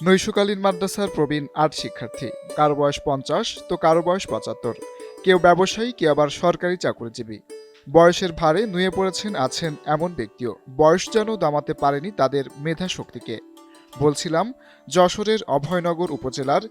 নৈশকালীন মাদ্রাসার প্রবীণ ৮ শিক্ষার্থী, কারো বয়স ৫০ তো কারো বয়স ৭৫। কেউ ব্যবসায়ী, কেউ আবার সরকারি চাকরিজীবী। বয়সের ভারে নুয়ে পড়েছেন আছেন এমন ব্যক্তিও, বয়স যেন দামাতে পারেনি তাদের মেধা শক্তিকে। বলছিলাম যশোরের অভয়নগর উপজেলার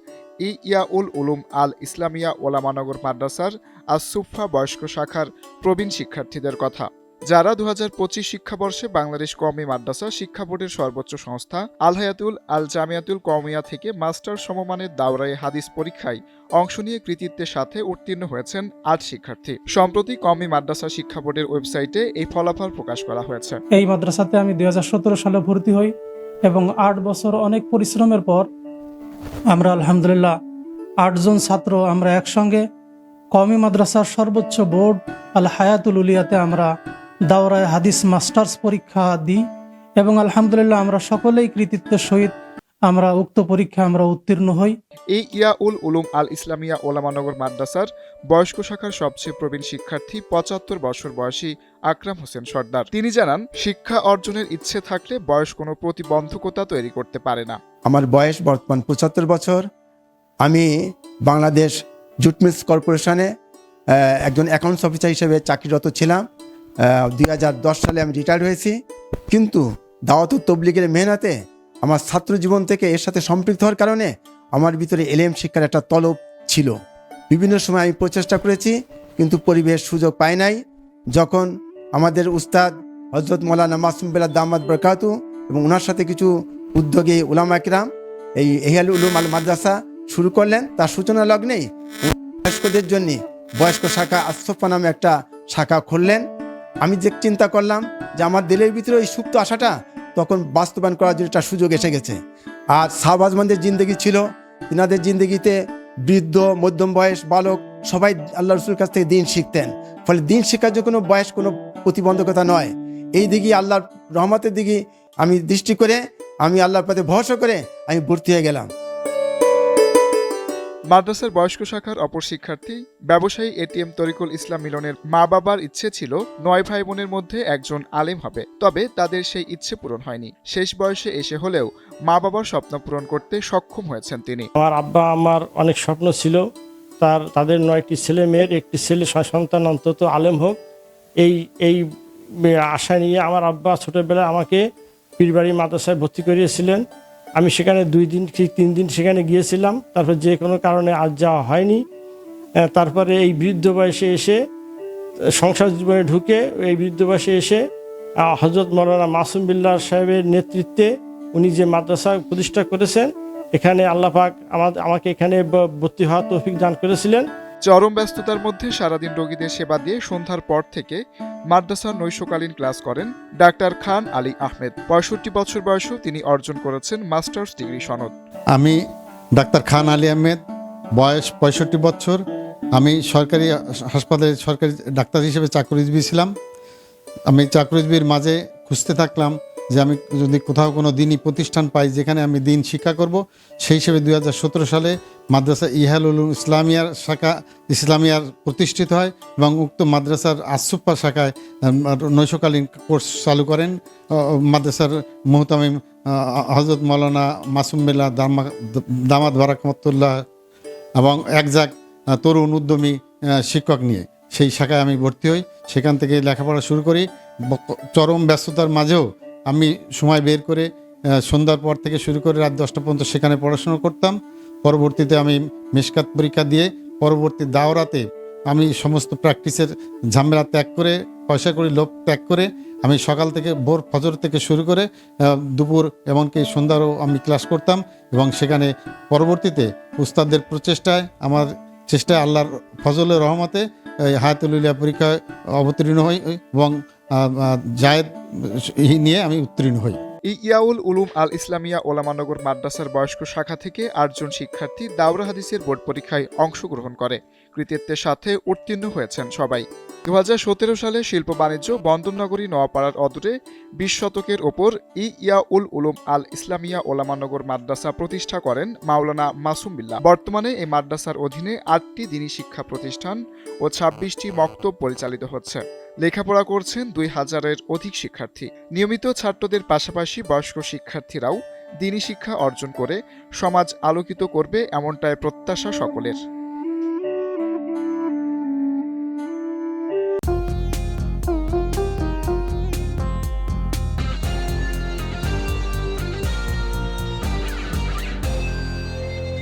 ইয়াউল উলুম আল ইসলামিয়া ওলামানগর মাদ্রাসার আসুফা বয়স্ক শাখার প্রবীণ শিক্ষার্থীদের কথা, যারা ২০২৫ শিক্ষাবর্ষে বাংলাদেশ কওমি মাদ্রাসা শিক্ষা বোর্ডের সর্বোচ্চ সংস্থা আল হায়াতুল আল জামিয়াতুল কওমিয়া থেকে মাস্টার সমমানের দাওরায়ে হাদিস পরীক্ষায় অংশ নিয়ে কৃতিত্বের সাথে উত্তীর্ণ হয়েছেন ৮ শিক্ষার্থী। সম্প্রতি কওমি মাদ্রাসা শিক্ষা বোর্ডের ওয়েবসাইটে এই ফলাফল প্রকাশ করা হয়েছে। এই মাদ্রাসাতে আমি ২০১৭ সালে ভর্তি হই এবং ৮ বছর অনেক পরিশ্রমের পর আমরা আলহামদুলিল্লাহ ৮ জন ছাত্র আমরা একসঙ্গে কওমি মাদ্রাসার সর্বোচ্চ বোর্ড আল হায়াতুল উলিয়াতে আমরা দাওরায়ে হাদিস মাস্টার্স পরীক্ষা দিই এবং আলহামদুলিল্লাহ আমরা সকলেই কৃতিত্বের সহিত আমরা উক্ত পরীক্ষা আমরা উত্তীর্ণ হই। এই ইয়াউল উলুম আল ইসলামিয়া ওলামানগর মাদ্রাসার বয়স্ক শাখার সবচেয়ে প্রবীণ শিক্ষার্থী ৭৫ বছর বয়সী আকরাম হোসেন সর্দার। তিনি জানান, শিক্ষা অর্জনের ইচ্ছে থাকলে বয়স কোনো প্রতিবন্ধকতা তৈরি করতে পারে না। আমার বয়স বর্তমান ৭৫ বছর। আমি বাংলাদেশ জুট মিলস কর্পোরেশনে একজন অ্যাকাউন্টস অফিসার হিসেবে চাকরিরত ছিলাম। ২০১০ সালে আমি রিটায়ার্ড হয়েছি। কিন্তু দাওয়াত ও তবলিগের মেহনতে আমার ছাত্র জীবন থেকে এর সাথে সম্পৃক্ত হওয়ার কারণে আমার ভিতরে এলএম শিক্ষার একটা তলব ছিল। বিভিন্ন সময় আমি প্রচেষ্টা করেছি, কিন্তু পরিবেশ সুযোগ পাই নাই। যখন আমাদের উস্তাদ হযরত মাওলানা মাসুম বিল্লাহ দামাত বরকাতু এবং ওনার সাথে কিছু উদ্যোগী উলামা কিরাম এই ইহয়াউল উলুম আল মাদ্রাসা শুরু করলেন, তার সূচনা লগ্নেই বয়স্কদের জন্য বয়স্ক শাখা আসফা নামে একটা শাখা খুললেন। আমি যে চিন্তা করলাম যে আমার দিলের ভিতরে ওই সুপ্ত আশাটা তখন বাস্তবায়ন করার জন্য একটা সুযোগ এসে গেছে। আর সাহাবাজমানদের জিন্দগি ছিল, তিনাদের জিন্দগিতে বৃদ্ধ, মধ্যম বয়স, বালক সবাই আল্লাহ রসুলের কাছ থেকে দিন শিখতেন। ফলে দিন শেখার যে কোনো বয়স কোনো প্রতিবন্ধকতা নয়। এই দিকে আল্লাহর রহমতের দিকে আমি দৃষ্টি করে আমি আল্লাহর পথে ভরসা করে আমি ভর্তি হয়ে গেলাম। মাদ্রাসার বয়স্ক শাখার অপর শিক্ষার্থী ব্যবসায়ী এটিএম তরিকুল ইসলাম মিলনের মা বাবার ইচ্ছে ছিল ৯ ভাই বোনের মধ্যে একজন আলেম হবে, তবে তাদের সেই ইচ্ছে পূরণ হয়নি। শেষ বয়সে এসে হলেও মা বাবার স্বপ্ন পূরণ করতে সক্ষম হয়েছেন তিনি। আমার আব্বা আমার অনেক স্বপ্ন ছিল, তাদের ৯টি ছেলে মেয়ের একটি ছেলে সন্তান অন্তত আলেম হোক, এই আশা নিয়ে আমার আব্বা ছোটবেলায় আমাকে পীরবাড়ি মাদ্রাসায় ভর্তি করিয়েছিলেন। আমি সেখানে 2 দিন কি 3 দিন সেখানে গিয়েছিলাম, তারপর যে কোনো কারণে আজ যাওয়া হয়নি। তারপরে এই বৃদ্ধ বয়সে এসে সংসার জীবনে ঢুকে এই বৃদ্ধ বয়সে এসে হযরত মাওলানা মাসুম বিল্লাহ সাহেবের নেতৃত্বে উনি যে মাদ্রাসা প্রতিষ্ঠা করেছেন, এখানে আল্লাহ পাক আমাকে এখানে ভর্তি হওয়ার তৌফিক দান করেছিলেন। চরম ব্যস্ততার মধ্যে সারাদিন রোগীদের সেবা দিয়ে সন্ধ্যার পর থেকে মাদ্রাসার নৈশকালীন ক্লাস করেন ডাক্তার খান আলী আহমেদ। ৬৫ বছর বয়সেও তিনি অর্জন করেছেন মাস্টার্স ডিগ্রি সনদ। আমি ডাক্তার খান আলী আহমেদ, বয়স ৬৫ বছর। আমি সরকারি হাসপাতালে সরকারি ডাক্তার হিসেবে চাকরিজীবী ছিলাম। আমি চাকরিজীবীর মাঝে খুঁজতে থাকলাম যে আমি যদি কোথাও কোনো দিনই প্রতিষ্ঠান পাই যেখানে আমি দিন শিক্ষা করব। সেই হিসেবে ২০১৭ সালে মাদ্রাসা ইহয়াউল উলুম ইসলামিয়ার প্রতিষ্ঠিত হয় এবং উক্ত মাদ্রাসার আসুফা শাখায় নৈশকালীন কোর্স চালু করেন মাদ্রাসার মুহতামিম হযরত মাওলানা মাসুম বিল্লাহ দামাত বরকাতুল্লাহ এবং একজাক তরুণ উদ্যমী শিক্ষক নিয়ে সেই শাখায় আমি ভর্তি হই। সেখান থেকে লেখাপড়া শুরু করি। চরম ব্যস্ততার মাঝেও আমি সময় বের করে সন্ধ্যার পর থেকে শুরু করে রাত 10টা পর্যন্ত সেখানে পড়াশোনা করতাম। পরবর্তীতে আমি মেশকাত পরীক্ষা দিয়ে পরবর্তী দাওরাতে আমি সমস্ত প্র্যাকটিসের ঝামেলা ত্যাগ করে, পয়সা করি লোভ ত্যাগ করে আমি সকাল থেকে ভোর ফজর থেকে শুরু করে দুপুর এমনকি সন্ধ্যারও আমি ক্লাস করতাম এবং সেখানে পরবর্তীতে উস্তাদদের প্রচেষ্টায় আমার চেষ্টায় আল্লাহর ফজলের রহমতে হায়াতুল উলিয়া পরীক্ষায় অবতীর্ণ হই এবং জায়েদ নিয়ে আমি উত্তীর্ণ হই। ইয়াউল উলুম আল ইসলামিয়া ওলামানগর মাদ্রাসার বয়স্ক শাখা থেকে ৮ জন শিক্ষার্থী দাওরা হাদিসের বোর্ড পরীক্ষায় অংশগ্রহণ করে কৃতিত্বের সাথে উত্তীর্ণ হয়েছেন সবাই। ২০১৭ সালে শিল্প বাণিজ্য বন্দরনগরী নোয়াপাড়ার অদূরে ২০ শতকের ওপর ইয়াউল উলুম আল ইসলামিয়া ওলামানগর মাদ্রাসা প্রতিষ্ঠা করেন মাওলানা মাসুম বিল্লাহ। বর্তমানে এই মাদ্রাসার অধীনে ৮টি দ্বীনী শিক্ষা প্রতিষ্ঠান ও ২৬টি মক্তব পরিচালিত হচ্ছে। লেখাপড়া করছেন ২,০০০-এর অধিক শিক্ষার্থী। নিয়মিত ছাত্রদের পাশাপাশি বয়স্ক শিক্ষার্থীরাও দ্বীনি শিক্ষা অর্জন করে সমাজ আলোকিত করবে এমনটাই প্রত্যাশা সকলের।